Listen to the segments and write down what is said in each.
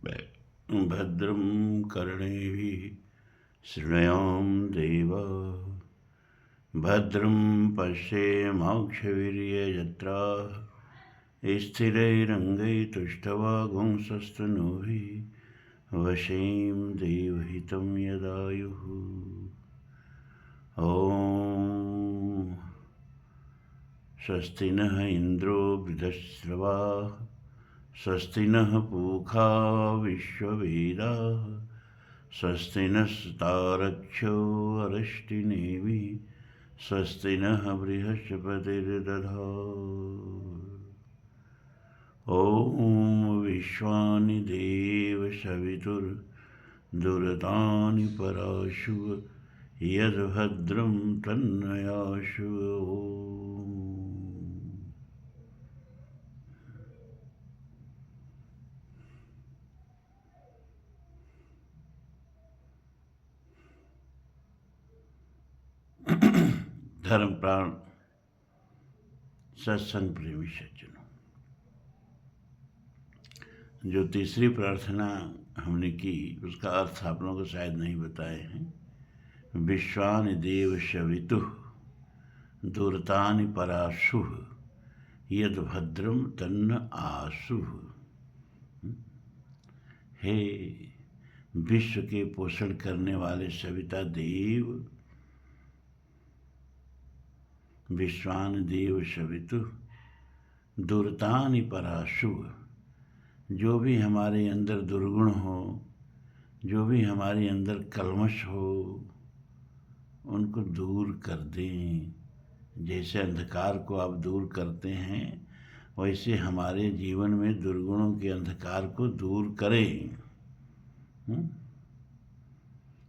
भद्रं कर्णेभिः शृणुयाम देवा भद्रं पश्येमाक्षवीर्यजत्राः स्थिरैरङ्गैस्तुष्टवागुंसस्तनूभिः वशें देवहितं यदायुः। ॐ स्वस्ति नः इन्द्रो वृधश्रवाः स्वस्ति नः पूषा विश्ववेदाः स्वस्ति नस्तारक्षो अरिष्टिनेमिः स्वस्ति नः बृहस्पतिर्दधातु। ॐ विश्वानि देवसवितुर्दुरतानि पराशुः यद्भद्रं तन्नयाशु। धर्म प्राण सत्संग प्रेमी सज्जनों, जो तीसरी प्रार्थना हमने की उसका अर्थ आप लोगों को शायद नहीं बताए हैं। विश्वानि देव शवितुः दूरतानि पराशुः यद भद्रम तन्न आशुः। हे विश्व के पोषण करने वाले सविता देव, विश्वानि देव शवितुः दूरतानि पराशुः, जो भी हमारे अंदर दुर्गुण हो, जो भी हमारे अंदर कल्मश हो, उनको दूर कर दें। जैसे अंधकार को आप दूर करते हैं, वैसे हमारे जीवन में दुर्गुणों के अंधकार को दूर करें।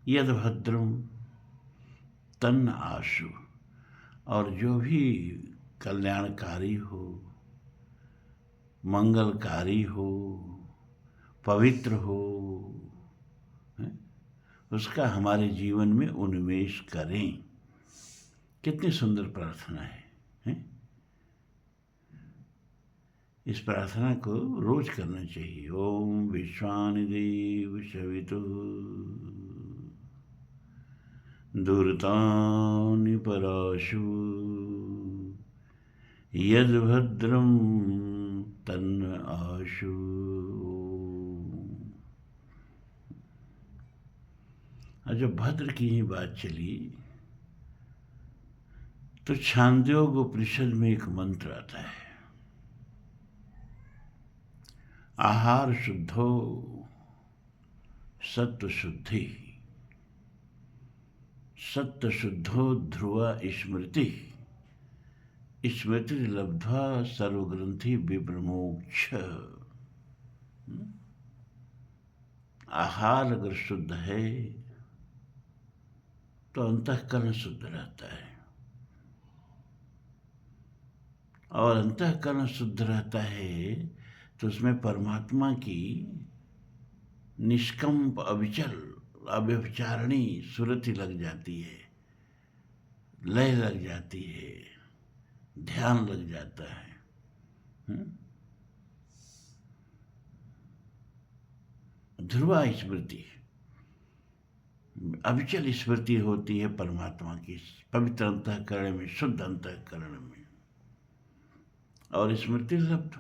यद भद्रम तन्न आशु, और जो भी कल्याणकारी हो, मंगलकारी हो, पवित्र हो, उसका हमारे जीवन में उन्मेष करें। कितनी सुंदर प्रार्थना है? इस प्रार्थना को रोज करना चाहिए। ओम विश्वानि देव शवितुः दूरतानि पराशुः यद्भद्रं तन्न आशु। और जब भद्र की ही बात चली तो छांदोग्य उपनिषद में एक मंत्र आता है, आहार शुद्धो सत्व शुद्धि, सत्व शुद्धो ध्रुव स्मृति, स्मृति लब्ध्वा सर्वग्रंथि विप्रमोक्ष। आहार अगर शुद्ध है तो अंतःकरण शुद्ध रहता है, और अंतःकरण शुद्ध रहता है तो उसमें परमात्मा की निष्कंप अविचल अव्यभिचारिणी सुरति लग जाती है, लय लग जाती है, ध्यान लग जाता है। ध्रुवा स्मृति, अविचल स्मृति होती है परमात्मा की, पवित्र अंतःकरण में, शुद्ध अंतःकरण में। और स्मृति लब्ध,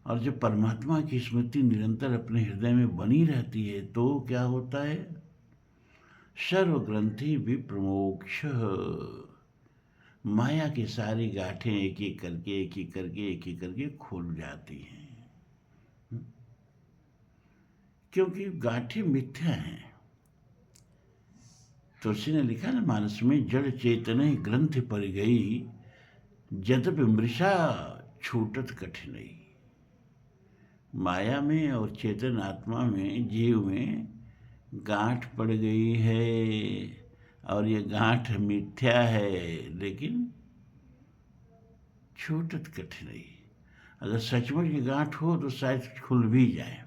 और जब परमात्मा की स्मृति निरंतर अपने हृदय में बनी रहती है तो क्या होता है? सर्वग्रंथि विप्रमोक्ष, माया की सारी गांठें एक एक करके खुल जाती हैं। क्योंकि गांठें मिथ्या हैं। तुलसी ने लिखा ना मानस में, जड़ चेतन ग्रंथि पर गई जदप मृषा छूटत कठिनाई। माया में और चेतन आत्मा में, जीव में गांठ पड़ गई है, और ये गांठ मिथ्या है, लेकिन छूटत कठिनाई। अगर सचमुच की गांठ हो तो शायद खुल भी जाए,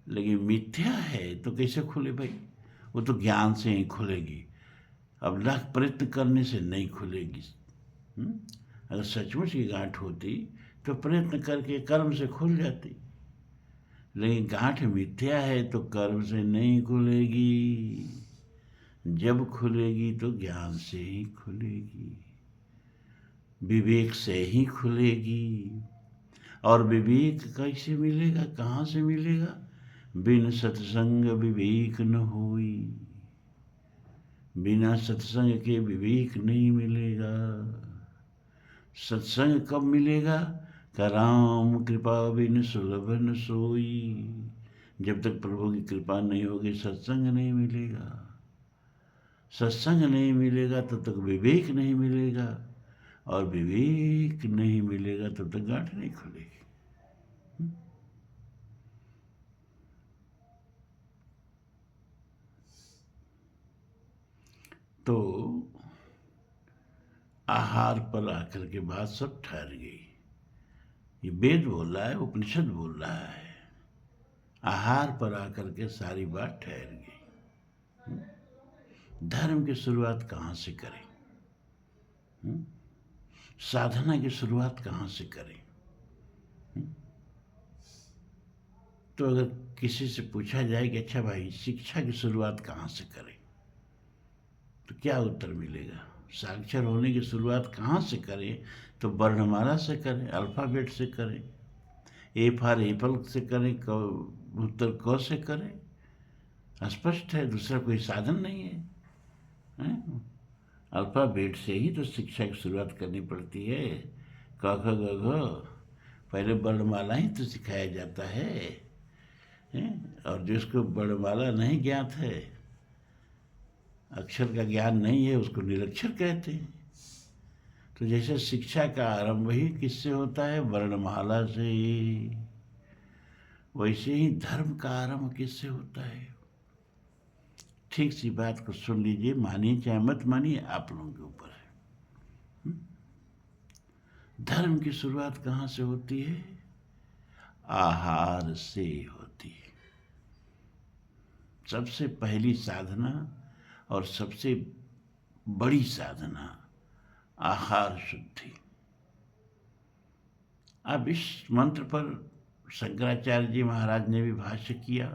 लेकिन मिथ्या है तो कैसे खुले भाई? वो तो ज्ञान से ही खुलेगी, अब लाख प्रयत्न करने से नहीं खुलेगी। अगर सचमुच की गांठ होती तो प्रयत्न करके कर्म से खुल जाती, लेकिन गांठ मिथ्या है तो कर्म से नहीं खुलेगी, जब खुलेगी तो ज्ञान से ही खुलेगी, विवेक से ही खुलेगी। और विवेक कैसे मिलेगा, कहाँ से मिलेगा? बिन सत्संग विवेक न होई, बिना सत्संग के विवेक नहीं मिलेगा। सत्संग कब मिलेगा? राम कृपा बिन सुलभ न सोई। जब तक प्रभु की कृपा नहीं होगी सत्संग नहीं मिलेगा। सत्संग नहीं मिलेगा तब तक विवेक नहीं मिलेगा, और विवेक नहीं मिलेगा तब तक गांठ नहीं खुलेगी। तो आहार पर आकर के बात सब ठहर गई। ये वेद बोल रहा है, उपनिषद बोल रहा है। आहार पर आकर के सारी बात ठहर गई। धर्म की शुरुआत कहाँ से करें? साधना की शुरुआत कहाँ से करें? तो अगर किसी से पूछा जाए कि अच्छा भाई शिक्षा की शुरुआत कहाँ से करें, तो क्या उत्तर मिलेगा? साक्षर होने की शुरुआत कहाँ से करें? तो वर्णमाला से करें, अल्फ़ाबेट से करें, ए फॉर एप्पल से करें, उत्तर क से करें। स्पष्ट है, दूसरा कोई साधन नहीं है। अल्फ़ाबेट से ही तो शिक्षा की शुरुआत करनी पड़ती है। क ख ग घ, पहले वर्णमाला ही तो सिखाया जाता है। और जिसको वर्णमाला नहीं ज्ञात है, अक्षर का ज्ञान नहीं है, उसको निरक्षर कहते हैं। तो जैसे शिक्षा का आरंभ ही किससे होता है? वर्णमाला से। वैसे ही धर्म का आरंभ किससे होता है? ठीक सी बात को सुन लीजिए, मानिए चाहे मत मानिए, आप लोगों के ऊपर है। धर्म की शुरुआत कहाँ से होती है? आहार से होती है। सबसे पहली साधना और सबसे बड़ी साधना आहार शुद्धि। अब इस मंत्र पर शंकराचार्य जी महाराज ने भी भाष्य किया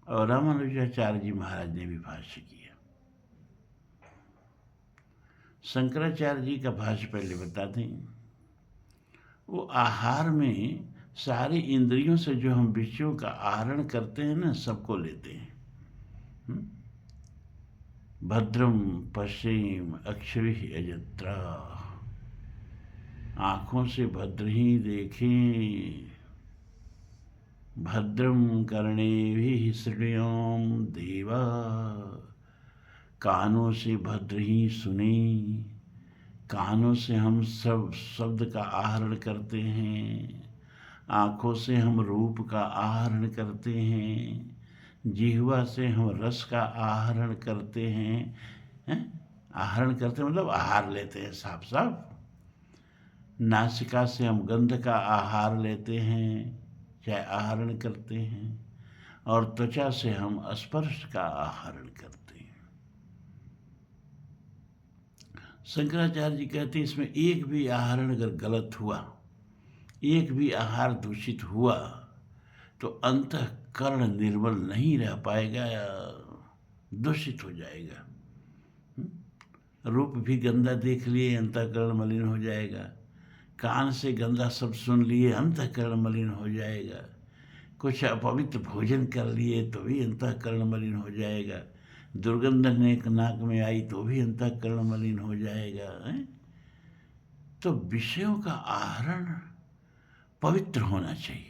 और रामानुजाचार्य जी महाराज ने भी भाष्य किया। शंकराचार्य जी का भाष्य पहले बता दें। वो आहार में सारी इंद्रियों से जो हम विषयों का आहरण करते हैं ना, सबको लेते हैं। भद्रम पश्चिम अक्षिभिः यजत्रा, आँखों से भद्र ही देखें। भद्रम कर्णेभिः शृणुयाम देवा, कानों से भद्र ही सुने। कानों से हम सब शब्द का आहरण करते हैं, आँखों से हम रूप का आहरण करते हैं, जिह्वा से हम रस का आहरण करते हैं। आहरण करते मतलब आहार लेते हैं, साफ साफ। नासिका से हम गंध का आहार लेते हैं, चाहे आहरण करते हैं, और त्वचा से हम स्पर्श का आहरण करते हैं। शंकराचार्य जी कहते हैं इसमें एक भी आहरण अगर गलत हुआ, एक भी आहार दूषित हुआ, तो अंतःकरण निर्मल नहीं रह पाएगा, दूषित हो जाएगा। रूप भी गंदा देख लिए, अंतःकरण मलिन हो जाएगा। कान से गंदा शब्द सुन लिए, अंतःकरण मलिन हो जाएगा। कुछ अपवित्र भोजन कर लिए तो भी अंतःकरण मलिन हो जाएगा। दुर्गंध नेक नाक में आई तो भी अंतःकरण मलिन हो जाएगा। तो विषयों का आहरण पवित्र होना चाहिए।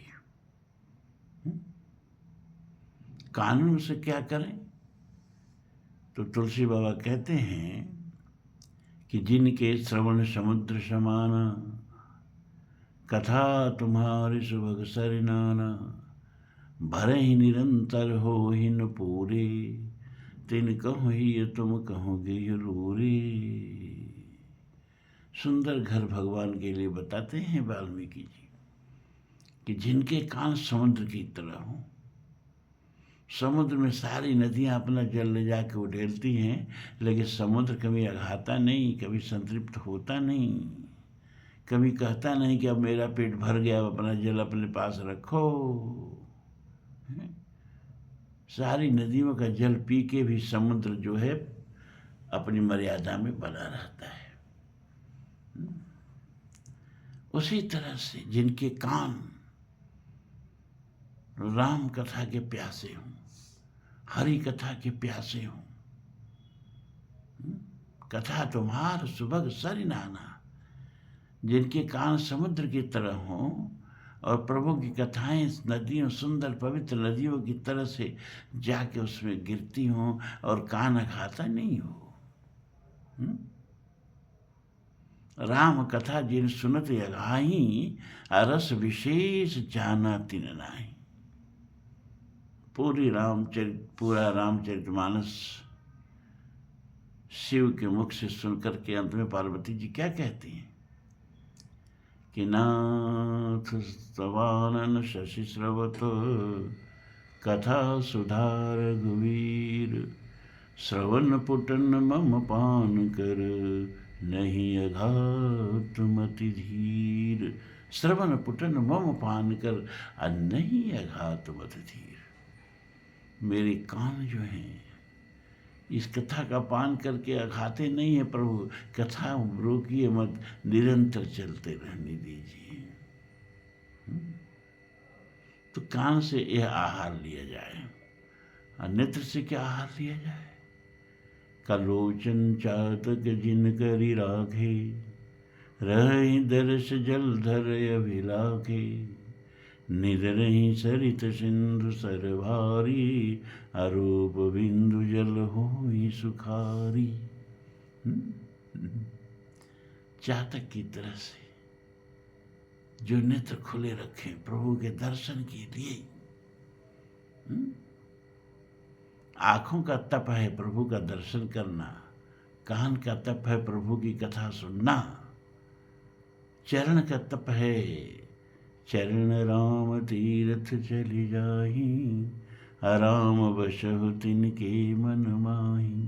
कानून से क्या करें? तो तुलसी बाबा कहते हैं कि जिनके श्रवण समुद्र समान, कथा तुम्हारी सुभग सरिनाना, भरे ही निरंतर हो ही न पूरे, तिन कहूँ ही तुम कहोगे रूरे। सुंदर घर भगवान के लिए बताते हैं वाल्मीकि जी कि जिनके कान समुद्र की तरह हों। समुद्र में सारी नदियाँ अपना जल ले जाके उड़ेलती हैं, लेकिन समुद्र कभी अघाता नहीं, कभी संतृप्त होता नहीं, कभी कहता नहीं कि अब मेरा पेट भर गया, अब अपना जल अपने पास रखो। सारी नदियों का जल पी के भी समुद्र जो है अपनी मर्यादा में बना रहता है। उसी तरह से जिनके कान राम कथा के प्यासे हों, हरि कथा के प्यासे हों, कथा तुम्हार सुबह सरि नाना, जिनके कान समुद्र की तरह हों और प्रभु की कथाएं नदियों, सुंदर पवित्र नदियों की तरह से जाके उसमें गिरती हों और कान अघाता नहीं हो। राम कथा जिन सुनत अघाही, रस विशेष जाना तिन नाही। पूरा रामचरितमानस शिव के मुख से सुनकर के अंत में पार्वती जी क्या कहती हैं कि नाथ स्तवानन शशि स्रवत, कथा सुधार रघुवीर, श्रवण पुटन मम पान कर, नहीं अघात मति धीर। श्रवण पुटन मम पान कर, नहीं अघात मति धीर। मेरे कान जो हैं इस कथा का पान करके अघाते नहीं है प्रभु, कथा रोकिए मत, निरंतर चलते रहने दीजिए। तो कान से यह आहार लिया जाए, और नेत्र से क्या आहार लिया जाए? कलोचन चातक जिन करी राखे, रहि दर्श जलधर अभिलाखे, निध रही सरित सिंधु सरभारी, अरूप बिंदु जल होई सुखारी। चातक की तरह से जो नेत्र खुले रखे प्रभु के दर्शन के लिए। आंखों का तप है प्रभु का दर्शन करना, कान का तप है प्रभु की कथा सुनना, चरण का तप है चरण राम तीर्थ चली जाही, राम बसहु तिनके मन माही।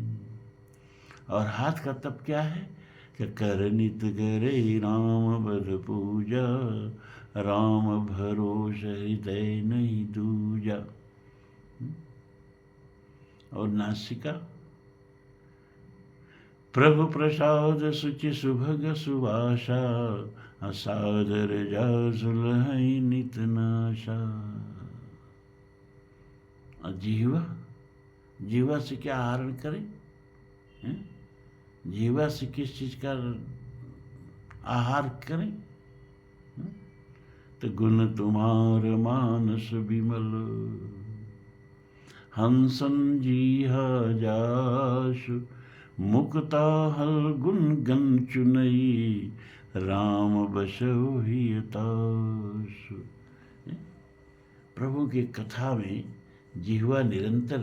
और हाथ का तप क्या है कि कर नित करे राम बद पूजा, राम भरोस हृदय नहीं दूजा। और नासिका प्रभु प्रसाद सुचि सुभग सुवासा, असादर जासुल है नित नाशा। जीवा से क्या आहरण करें? जीवा से किस चीज का आहार करें? तो गुण तुम्हार मानस विमल, हंसन जीहा जासु, मुक्ता हल गुण गन चुनई, राम बसहु हियतासु। प्रभु की कथा में जिह्वा निरंतर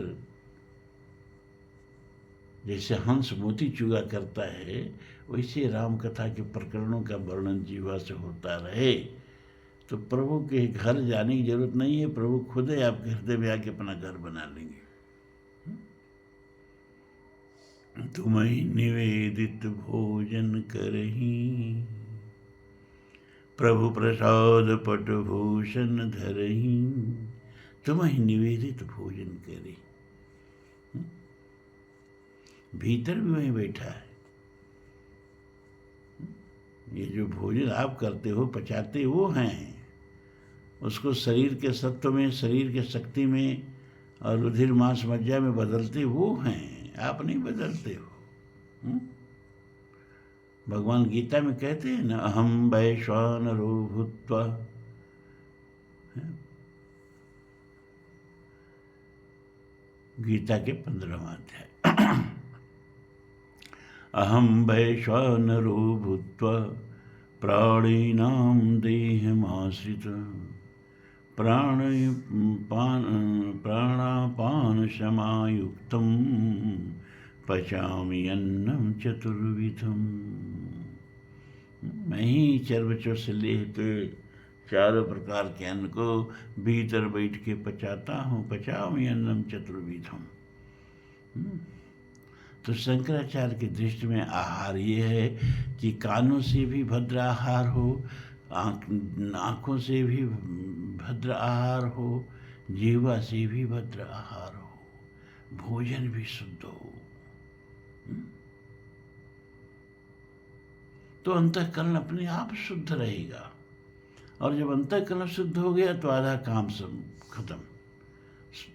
जैसे हंस मोती चुगा करता है, वैसे राम कथा के प्रकरणों का वर्णन जिह्वा से होता रहे। तो प्रभु के घर जाने की जरूरत नहीं है, प्रभु खुद ही आपके हृदय में आके अपना घर बना लेंगे। तुम्हें निवेदित भोजन करही, प्रभु प्रसाद पट भूषण धरही। तुम्हें निवेदित भोजन करे, भीतर भी वहीं बैठा है। ये जो भोजन आप करते हो, पचाते वो हैं, उसको शरीर के सत्व में, शरीर के शक्ति में और रुधिर मांस मज्जा में बदलते वो हैं, आप नहीं बदलते हो। भगवान गीता में कहते हैं ना, अहम वैश्वानरो भूत्वा, गीता के 15वां अध्याय। अहम वैश्वानरो भूत्वा, प्राणिनां देहमाश्रित, प्राणापान समायुक्तं, पचामि अन्नं चतुर्विधम्। मैं ही चर्वचों से लेते चारों प्रकार के अन्न को भीतर बैठ के पचाता हूँ। पचामि अन्नं चतुर्विधम्। तो शंकराचार्य की दृष्टि में आहार ये है कि कानों से भी भद्र आहार हो, आँखों से भी भद्र आहार हो, जीवा से भी भद्र आहार हो, भोजन भी शुद्ध हो। तो अंतःकरण अपने आप शुद्ध रहेगा। और जब अंतःकरण शुद्ध हो गया तो आधा काम सब खत्म।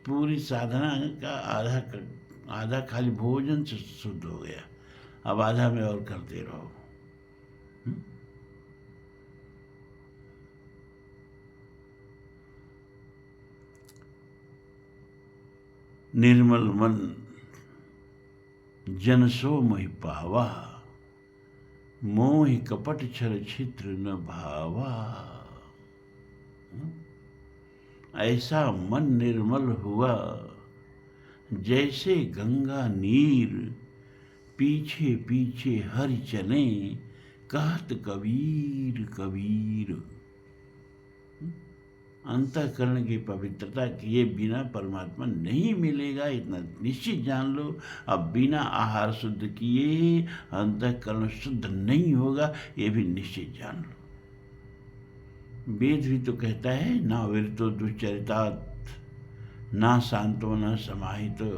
पूरी साधना का आधा खाली भोजन से शुद्ध हो गया। अब आधा में और करते रहो। निर्मल मन जन सो मोहि पावा, मोहि कपट छल छिद्र न भावा। ऐसा मन निर्मल हुआ जैसे गंगा नीर, पीछे पीछे हरि चले कहत कबीर कबीर। अंतःकरण की पवित्रता किए बिना परमात्मा नहीं मिलेगा, इतना निश्चित जान लो। अब बिना आहार शुद्ध किए अंतःकरण शुद्ध नहीं होगा, ये भी निश्चित जान लो। वेद भी तो कहता है ना विरतो दुश्चरितात्, ना शांतो न समाहितो,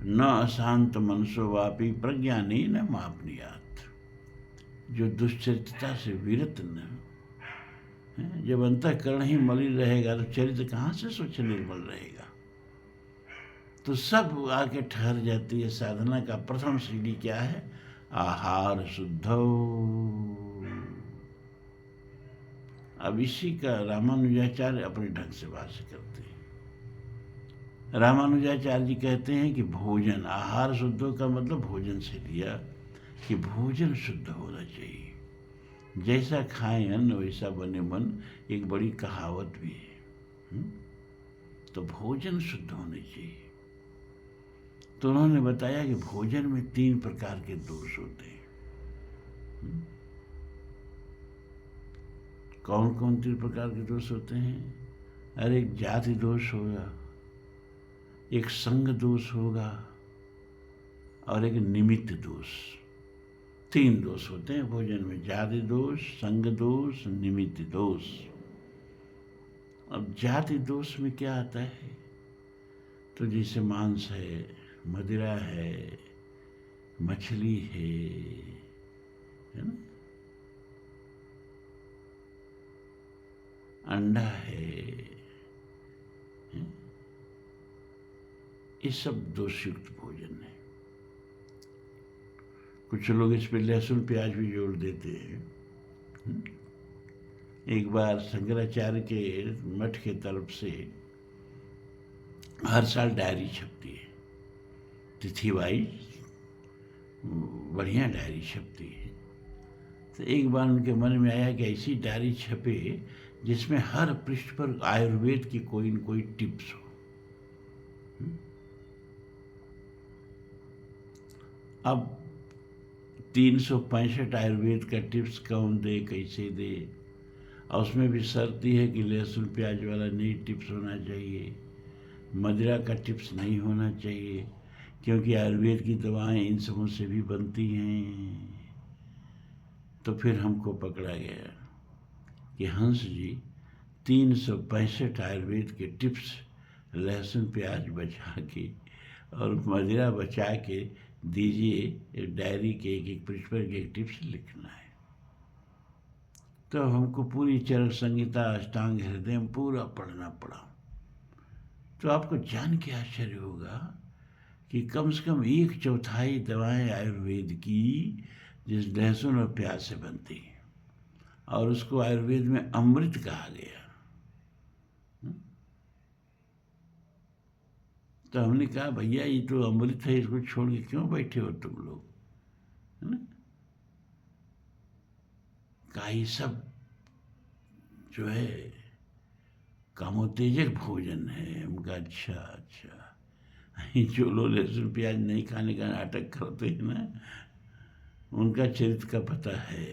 न अशांत मनसो वापी प्रज्ञाने न मापनीयात। जो दुश्चरितता से विरत न, जब अंतःकरण ही मलिन रहेगा तो चरित्र कहाँ से स्वच्छ निर्मल रहेगा। तो सब आके ठहर जाती है। साधना का प्रथम सीढ़ी क्या है? आहार शुद्धो। अब इसी का रामानुजाचार्य अपने ढंग से भाष्य करते हैं। रामानुजाचार्य जी कहते हैं कि भोजन, आहार शुद्धो का मतलब भोजन से लिया कि भोजन शुद्ध होना चाहिए। जैसा खाएं अन्न वैसा बने मन, एक बड़ी कहावत भी है। तो भोजन शुद्ध होने चाहिए। तो उन्होंने बताया कि भोजन में 3 प्रकार के दोष होते हैं। कौन कौन 3 प्रकार के दोष होते हैं? अरे एक जाति दोष होगा, एक संग दोष होगा और एक निमित्त दोष। 3 दोष होते हैं भोजन में, जाति दोष, संग दोष, निमित्त दोष। अब जाति दोष में क्या आता है? तो जैसे मांस है, मदिरा है, मछली है ना, अंडा है, ये सब दोषयुक्त भोजन है। कुछ लोग इस पे लहसुन प्याज भी जोड़ देते हैं। एक बार शंकराचार्य के मठ के तरफ से हर साल डायरी छपती है, तिथि वाइज बढ़िया डायरी छपती है। तो एक बार उनके मन में आया कि ऐसी डायरी छपे जिसमें हर पृष्ठ पर आयुर्वेद की कोई न कोई टिप्स हो। अब 365 आयुर्वेद का टिप्स कौन दे, कैसे दे? और उसमें भी शर्त है कि लहसुन प्याज वाला नहीं टिप्स होना चाहिए, मदिरा का टिप्स नहीं होना चाहिए, क्योंकि आयुर्वेद की दवाएं इन सबों से भी बनती हैं। तो फिर हमको पकड़ा गया कि हंस जी 365 आयुर्वेद के टिप्स लहसुन प्याज बचा के और मदिरा बचा के दीजिए। डायरी के एक पृष्ठ पर एक टिप्स लिखना है। तो हमको पूरी चरक संहिता, अष्टांग हृदय पूरा पढ़ना पड़ा। तो आपको जान के आश्चर्य होगा कि कम से कम 1/4 दवाएं आयुर्वेद की जिस लहसुन और प्याज से बनती है, और उसको आयुर्वेद में अमृत कहा गया। तो हमने कहा भैया ये तो अमृत है, इसको छोड़ के क्यों बैठे हो तुम लोग, है ना? कहा ये सब जो है कामोत्तेजक भोजन है। उनका अच्छा जो लोग लहसुन प्याज नहीं खाने का नाटक करते हैं ना, उनका चरित्र का पता है।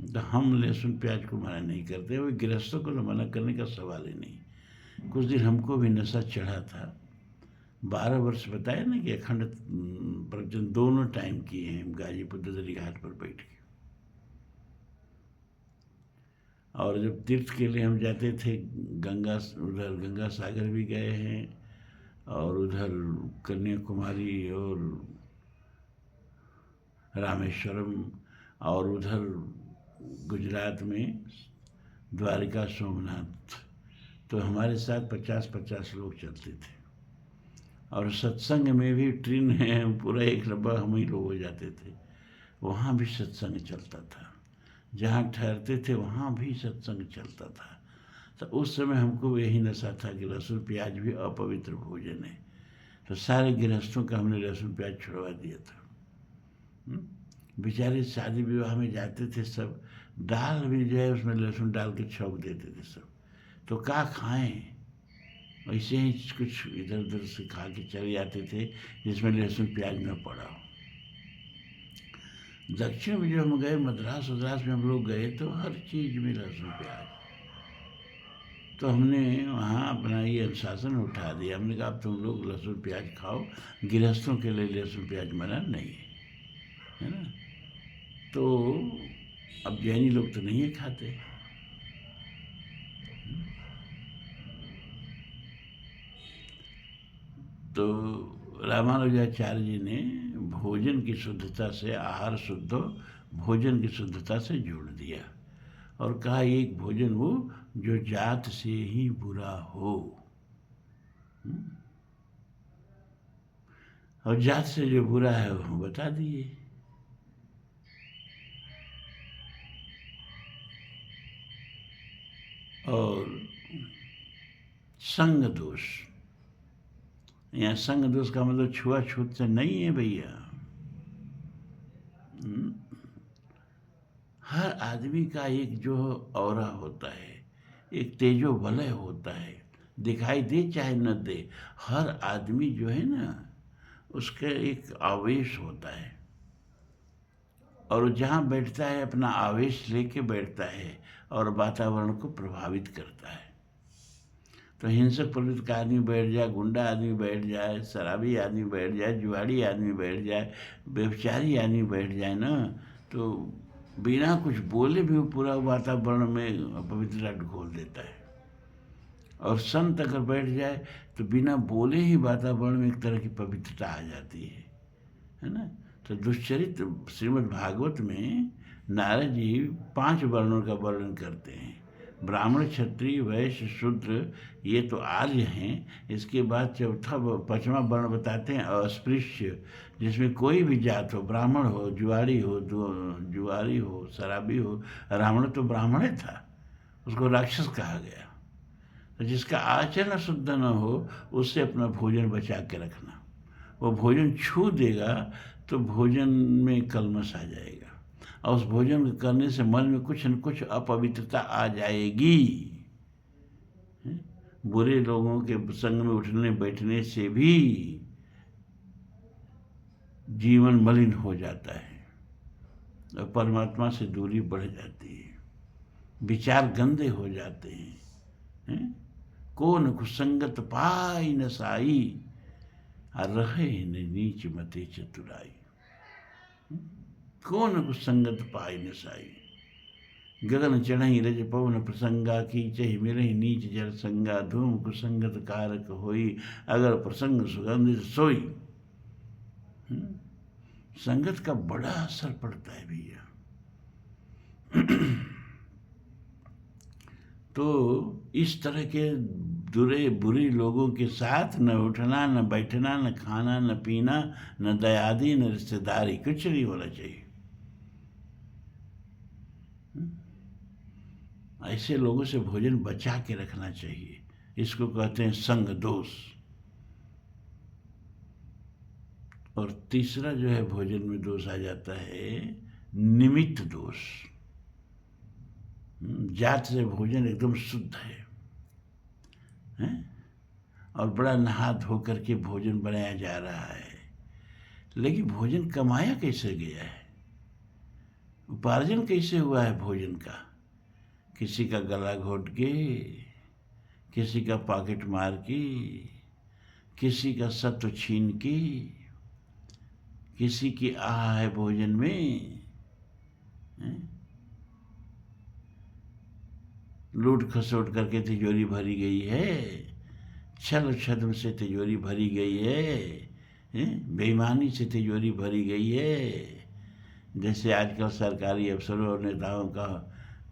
तो हम लहसुन प्याज को मना नहीं करते, वो गृहस्थों को तो मना करने का सवाल ही नहीं। कुछ दिन हमको भी नशा चढ़ा था, 12 वर्ष बताया ना कि अखंड प्रवचन दोनों टाइम किए हैं गाजीपुर ददरी घाट पर बैठ के। और जब तीर्थ के लिए हम जाते थे गंगा, उधर गंगा सागर भी गए हैं और उधर कन्याकुमारी और रामेश्वरम और उधर गुजरात में द्वारिका सोमनाथ, तो हमारे साथ 50-50 लोग चलते थे। और सत्संग में भी ट्रेन है पूरा एक डब्बा हम ही लोग हो जाते थे, वहाँ भी सत्संग चलता था, जहाँ ठहरते थे वहाँ भी सत्संग चलता था। तो उस समय हमको यही नशा था कि लहसुन प्याज भी अपवित्र भोजन है, तो सारे गृहस्थों का हमने लहसुन प्याज छुड़वा दिया था। बेचारे शादी विवाह में जाते थे सब, दाल भी जो है उसमें लहसुन डाल के छौंक देते थे सब, तो क्या खाएं, वैसे ही कुछ इधर उधर से खा के चले जाते थे जिसमें लहसुन प्याज न पड़ा हो। दक्षिण में जो हम गए, मद्रास में हम लोग गए तो हर चीज़ में लहसुन प्याज, तो हमने वहाँ अपना ये अनुशासन उठा दिया। हमने कहा अब तुम लोग लहसुन प्याज खाओ, गृहस्थों के लिए लहसुन प्याज मना नहीं है ना। तो अब जैनी लोग तो नहीं है खाते, तो रामानुजाचार्य जी ने भोजन की शुद्धता से, आहार शुद्ध भोजन की शुद्धता से जोड़ दिया और कहा एक भोजन वो जो जात से ही बुरा हो। और जात से जो बुरा है वो बता दिए। और संग दोष, यहाँ संग दोष का मतलब छुआछूत से नहीं है भैया। हर आदमी का एक जो औरा होता है, एक तेजो वलय होता है, दिखाई दे चाहे न दे, हर आदमी जो है ना उसका एक आवेश होता है, और जहाँ बैठता है अपना आवेश लेके बैठता है और वातावरण को प्रभावित करता है। तो हिंसक प्रवृत्ति का आदमी बैठ जाए, गुंडा आदमी बैठ जाए, शराबी आदमी बैठ जाए, जुआड़ी आदमी बैठ जाए, व्यभिचारी आदमी बैठ जाए ना, तो बिना कुछ बोले भी वो पूरा वातावरण में अपवित्रता ढोल देता है। और संत अगर बैठ जाए तो बिना बोले ही वातावरण में एक तरह की पवित्रता आ जाती है ना। तो दुष्चरित श्रीमद् भागवत में नारद जी 5 वर्णों का वर्णन करते हैं। ब्राह्मण, क्षत्रिय, वैश्य, शूद्र, ये तो आर्य हैं। इसके बाद चौथा 5वां वर्ण बताते हैं अस्पृश्य, जिसमें कोई भी जात हो, ब्राह्मण हो, जुआरी हो, शराबी हो। रावण तो ब्राह्मण था, उसको राक्षस कहा गया। तो जिसका आचरण शुद्ध न हो उससे अपना भोजन बचा के रखना। वो भोजन छू देगा तो भोजन में कलमश आ जाएगा, और उस भोजन करने से मन में कुछ न कुछ अपवित्रता आ जाएगी। बुरे लोगों के संग में उठने बैठने से भी जीवन मलिन हो जाता है और परमात्मा से दूरी बढ़ जाती है, विचार गंदे हो जाते हैं। कौन कुसंगत पाई न साई, रहे न नीच मते चतुराई। कौन कुसंगत पाई न साई, गगन चढ़ई रज पवन प्रसंगा की चहि मिरहि नीच जर संगा। धूम कुसंगत कारक होई, अगर प्रसंग सुगंधित सोई। संगत का बड़ा असर पड़ता है भैया। तो इस तरह के बुरे लोगों के साथ न उठना, न बैठना, न खाना, न पीना, न दयादी, न रिश्तेदारी, कुछ नहीं होना चाहिए। ऐसे लोगों से भोजन बचा के रखना चाहिए। इसको कहते हैं संग दोष। और तीसरा जो है भोजन में दोष आ जाता है निमित्त दोष। जात से भोजन एकदम शुद्ध है और बड़ा नहा धो करके भोजन बनाया जा रहा है, लेकिन भोजन कमाया कैसे गया है, उपार्जन कैसे हुआ है भोजन का। किसी का गला घोट के, किसी का पॉकेट मार के, किसी का सत्व छीन के, किसी की आह है भोजन में, लूट खसोट करके तिजोरी भरी गई है, छल छद्म से तिजोरी भरी गई है, बेईमानी से तिजोरी भरी गई है। जैसे आजकल सरकारी अफसरों और नेताओं का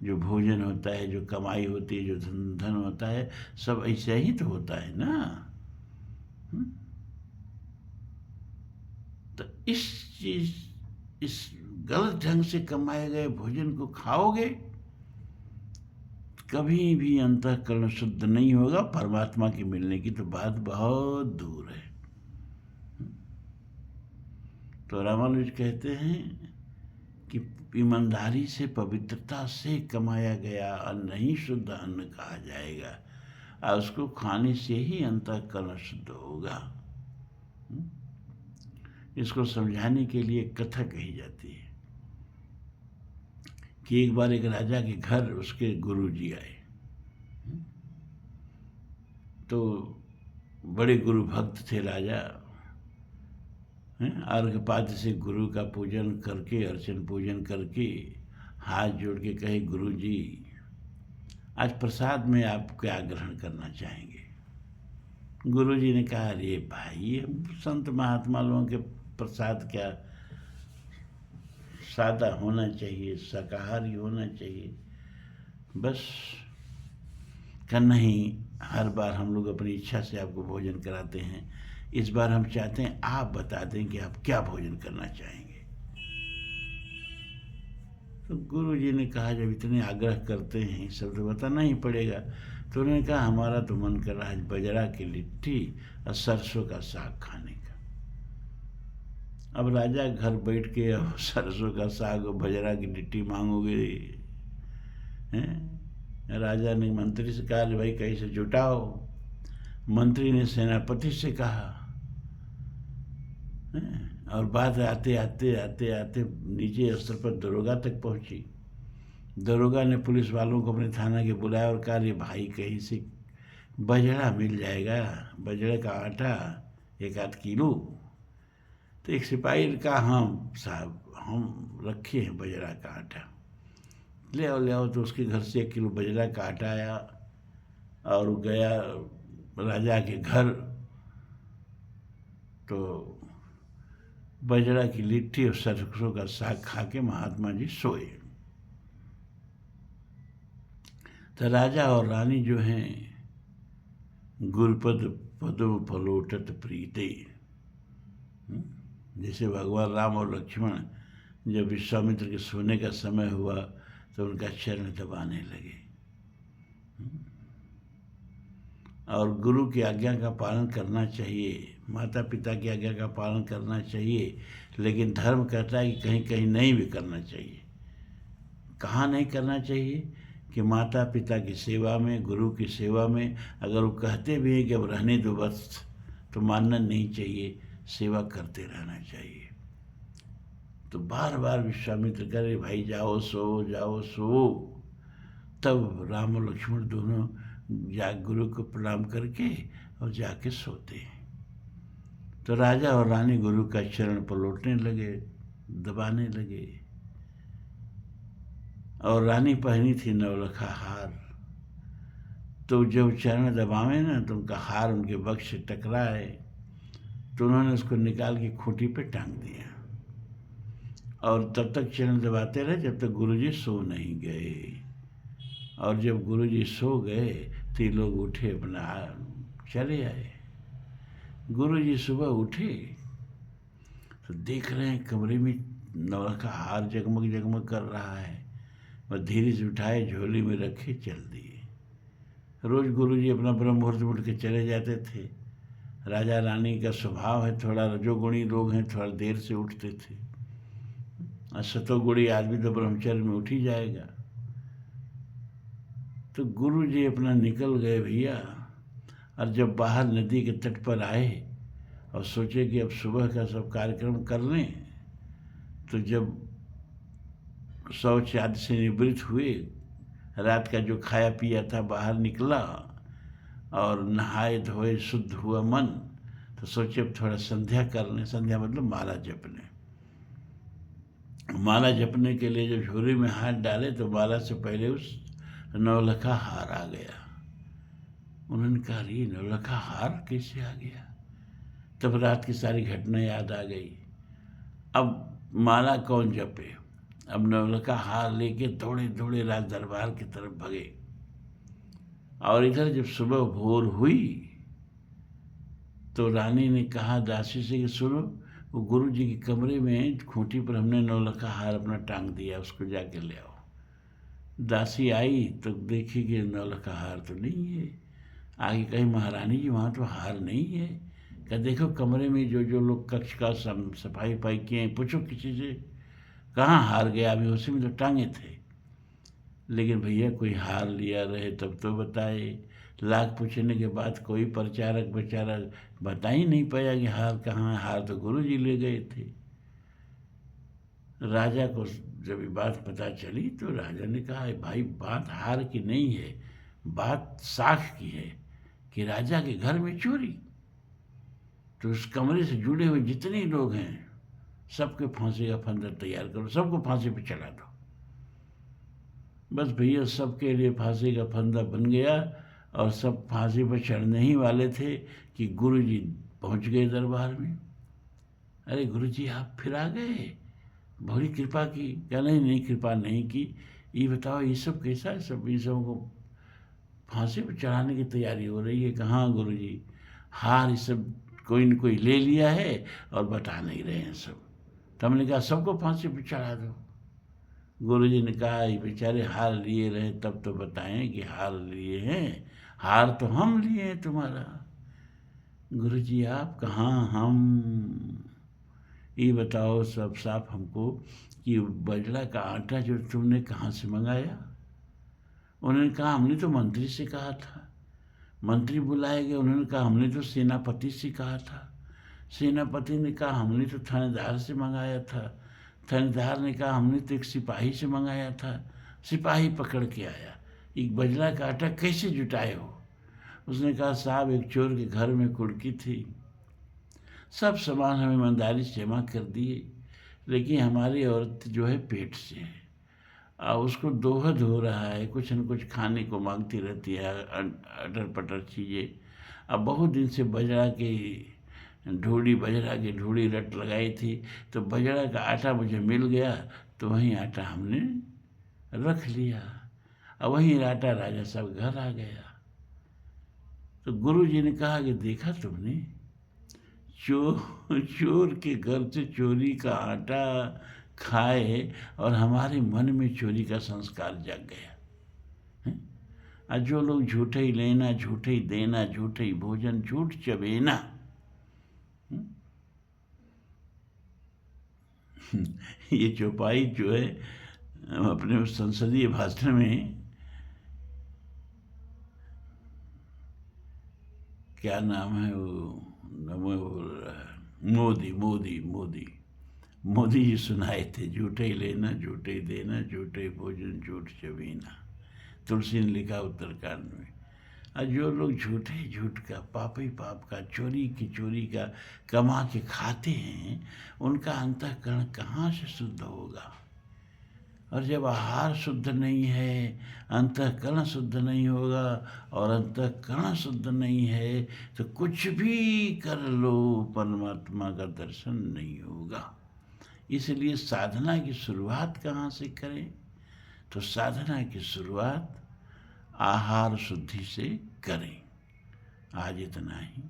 जो भोजन होता है, जो कमाई होती है, जो धन होता है, सब ऐसा ही तो होता है ना। तो इस गलत ढंग से कमाए गए भोजन को खाओगे, कभी भी अंतःकरण शुद्ध नहीं होगा। परमात्मा की मिलने की तो बात बहुत दूर है। तो रामानुज कहते हैं कि ईमानदारी से, पवित्रता से कमाया गया अन्न ही शुद्ध अन्न कहा जाएगा, और उसको खाने से ही अंतःकरण शुद्ध होगा। इसको समझाने के लिए कथा कही जाती है कि एक बार एक राजा के घर उसके गुरुजी आए। तो बड़े गुरु भक्त थे राजा। अर्घपाद्य से गुरु का पूजन करके, अर्चन पूजन करके हाथ जोड़ के कहे, गुरु जी आज प्रसाद में आप क्या ग्रहण करना चाहेंगे? गुरु जी ने कहा, अरे भाई, हम संत महात्मा लोगों के प्रसाद क्या सादा होना चाहिए, शाकाहारी होना चाहिए बस। का नहीं, हर बार हम लोग अपनी इच्छा से आपको भोजन कराते हैं, इस बार हम चाहते हैं आप बता दें कि आप क्या भोजन करना चाहेंगे। तो गुरु जी ने कहा, जब इतने आग्रह करते हैं सब तो बताना ही पड़ेगा। तो उन्होंने कहा, हमारा तो मन कर रहा है बजरा की लिट्टी और सरसों का साग खाने का। अब राजा घर बैठ के अब सरसों का साग और बजरा की लिट्टी मांगोगे हैं? राजा ने मंत्री से कहा, भाई कैसे जुटाओ। मंत्री ने सेनापति से कहा, और बात आते आते आते आते नीचे स्तर पर दरोगा तक पहुंची। दरोगा ने पुलिस वालों को अपने थाना के बुलाया और कहा, अरे भाई कहीं से बजरा मिल जाएगा, बजरे का आटा 1-8 किलो। तो एक सिपाही ने कहा, हाँ साहब, हम रखे हैं बजरा का आटा, ले आओ। तो उसके घर से 1 किलो बजरा का आटा आया और वो गया राजा के घर। तो बजरा की लिट्टी और सरसों का साग खा के महात्मा जी सोए। तो राजा और रानी जो हैं, गुरुपद पदों पलोटत प्रीते, जैसे भगवान राम और लक्ष्मण जब विश्वामित्र के सोने का समय हुआ तो उनका चरण दबाने लगे। और गुरु की आज्ञा का पालन करना चाहिए, माता पिता की आज्ञा का पालन करना चाहिए, लेकिन धर्म कहता है कि कहीं कहीं नहीं भी करना चाहिए। कहाँ नहीं करना चाहिए? कि माता पिता की सेवा में, गुरु की सेवा में अगर वो कहते भी हैं कि अब रहने दो बस, तो मानना नहीं चाहिए, सेवा करते रहना चाहिए। तो बार बार विश्वामित्र करे, भाई जाओ सो, जाओ सो। तब राम और लक्ष्मण दोनों गुरु को प्रणाम करके और जाके सोते हैं। तो राजा और रानी गुरु का चरण पलटने लगे, दबाने लगे। और रानी पहनी थी नवलखा हार, तो जब चरण दबावे ना तो उनका हार उनके वक्ष से टकराए, तो उन्होंने उसको निकाल के खूंटी पे टांग दिया। और तब तक चरण दबाते रहे जब तक गुरुजी सो नहीं गए। और जब गुरुजी सो गए तो ये लोग उठे, अपना चले आए। गुरुजी सुबह उठे तो देख रहे हैं कमरे में नवलखा हार जगमग जगमग कर रहा है। वह धीरे से उठाए, झोली में रखे, चल दिए। रोज गुरुजी अपना ब्रह्म मुहूर्त में उठ के चले जाते थे। राजा रानी का स्वभाव है, थोड़ा रजोगुणी लोग हैं, थोड़ा देर से उठते थे। और सतोगुणी आदमी तो ब्रह्मचर्य में उठ ही जाएगा। तो गुरुजी अपना निकल गए भैया। और जब बाहर नदी के तट पर आए और सोचे कि अब सुबह का सब कार्यक्रम कर लें, तो जब शौच आदि से निवृत्त हुए, रात का जो खाया पिया था बाहर निकला और नहाए धोए, शुद्ध हुआ मन, तो सोचे अब थोड़ा संध्या कर लें। संध्या मतलब माला जप लें। माला जपने के लिए जब झोली में हाथ डाले तो माला से पहले उस नौलखा हार आ गया। उन्होंने कहा ये नौलखा हार कैसे आ गया? तब रात की सारी घटना याद आ गई। अब माला कौन जपे? अब नौलखा हार लेके दौड़े दौड़े राज दरबार की तरफ भगे। और इधर जब सुबह भोर हुई तो रानी ने कहा दासी से कि सुनो, वो गुरु जी के कमरे में खूंटी पर हमने नौलखा हार अपना टांग दिया, उसको जाके ले आओ। दासी आई तो देखी कि नौलखा हार तो नहीं है। आगे कही महारानी जी वहाँ तो हार नहीं है। क्या देखो कमरे में जो जो लोग कक्ष का सफाई वफाई किए हैं, पूछो किसी से कहाँ हार गया, अभी उसी में तो टांगे थे। लेकिन भैया कोई हार लिया रहे तब तो बताए। लाख पूछने के बाद कोई प्रचारक बेचारा बता ही नहीं पाया कि हार कहाँ है। हार तो गुरु जी ले गए थे। राजा को जब ये बात पता चली तो राजा ने कहा भाई बात हार की नहीं है, बात साख की है कि राजा के घर में चोरी। तो उस कमरे से जुड़े हुए जितने लोग हैं सबके फांसी का फंदा तैयार करो, सबको फांसी पे चढ़ा दो। बस भैया सबके लिए फांसी का फंदा बन गया और सब फांसी पर चढ़ने ही वाले थे कि गुरुजी पहुंच गए दरबार में। अरे गुरुजी आप फिर आ गए, बड़ी कृपा की। क्या नहीं नहीं कृपा नहीं की, ये बताओ ये सब कैसा है? सब इन सब को फांसी पर चढ़ाने की तैयारी हो रही है। कहाँ गुरुजी, हार ये सब कोई न कोई ले लिया है और बता नहीं रहे हैं सब। तो हमने कहा सबको फांसी पर चढ़ा दो। गुरुजी ने कहा ये बेचारे हार लिए रहे तब तो बताएं कि हार लिए हैं, हार तो हम लिए हैं तुम्हारा। गुरुजी आप कहाँ, हम ये बताओ सब साफ हमको कि बजड़ा का आटा जो तुमने कहाँ से मंगाया? उन्होंने कहा हमने तो मंत्री से कहा था। मंत्री बुलाए गए, उन्होंने कहा हमने तो सेनापति से कहा था। सेनापति ने कहा हमने तो थानेदार से मंगाया था। थानेदार ने कहा हमने तो एक सिपाही से मंगाया था। सिपाही पकड़ के आया। एक बजरा का आटा कैसे जुटाए हो? उसने कहा साहब एक चोर के घर में कुड़की थी, सब सामान हम ईमानदारी से जमा कर दिए, लेकिन हमारी औरत जो है पेट से है और उसको दोहद हो रहा है, कुछ न कुछ खाने को मांगती रहती है, अटर पटर चीज़ें। अब बहुत दिन से बजरा की ढूढ़ी रट लगाई थी, तो बजरा का आटा मुझे मिल गया तो वही आटा हमने रख लिया और वही आटा राजा साहब घर आ गया। तो गुरु जी ने कहा कि देखा तुमने, चोर के घर से चोरी का आटा खाए और हमारे मन में चोरी का संस्कार जग गया। और जो लोग झूठे ही लेना, झूठे ही देना, झूठे ही भोजन, झूठ चबेना, ये चौपाई जो है अपने संसदीय भाषण में क्या नाम है वो, नमो बोल रहा है, मोदी जी सुनाए थे, झूठे ही लेना, झूठे ही देना, झूठे ही भोजन, झूठ चबीना। तुलसी ने लिखा उत्तरकांड में। और जो लोग झूठ का, पापी पाप का, चोरी का कमा के खाते हैं, उनका अंतःकरण कहाँ से शुद्ध होगा? और जब आहार शुद्ध नहीं है, अंतःकरण शुद्ध नहीं होगा, और अंतःकरण शुद्ध नहीं है तो कुछ भी कर लो परमात्मा का दर्शन नहीं होगा। इसलिए साधना की शुरुआत कहाँ से करें? तो साधना की शुरुआत आहार शुद्धि से करें। आज इतना ही।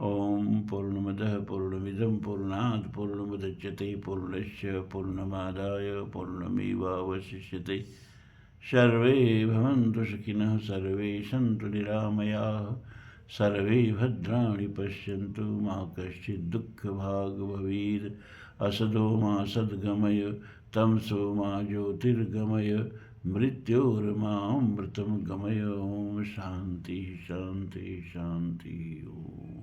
ओम पूर्णमदः पूर्णमिदं पूर्णात् पूर्णमुदच्यते पूर्णस्य पूर्णमादाय पूर्णमेवावशिष्यते। सर्वे भवन्तु सुखिनः, सर्वे सन्तु निरामयाः, सर्वे भद्राणि पश्यन्तु, मा कश्चित् दुःखभाग् भवेत्। असतो मा सद्गमय, तमसो मा ज्योतिर्गमय, मृत्योर्मामृतं गमय। ओम शांति शांति शांति। ओम।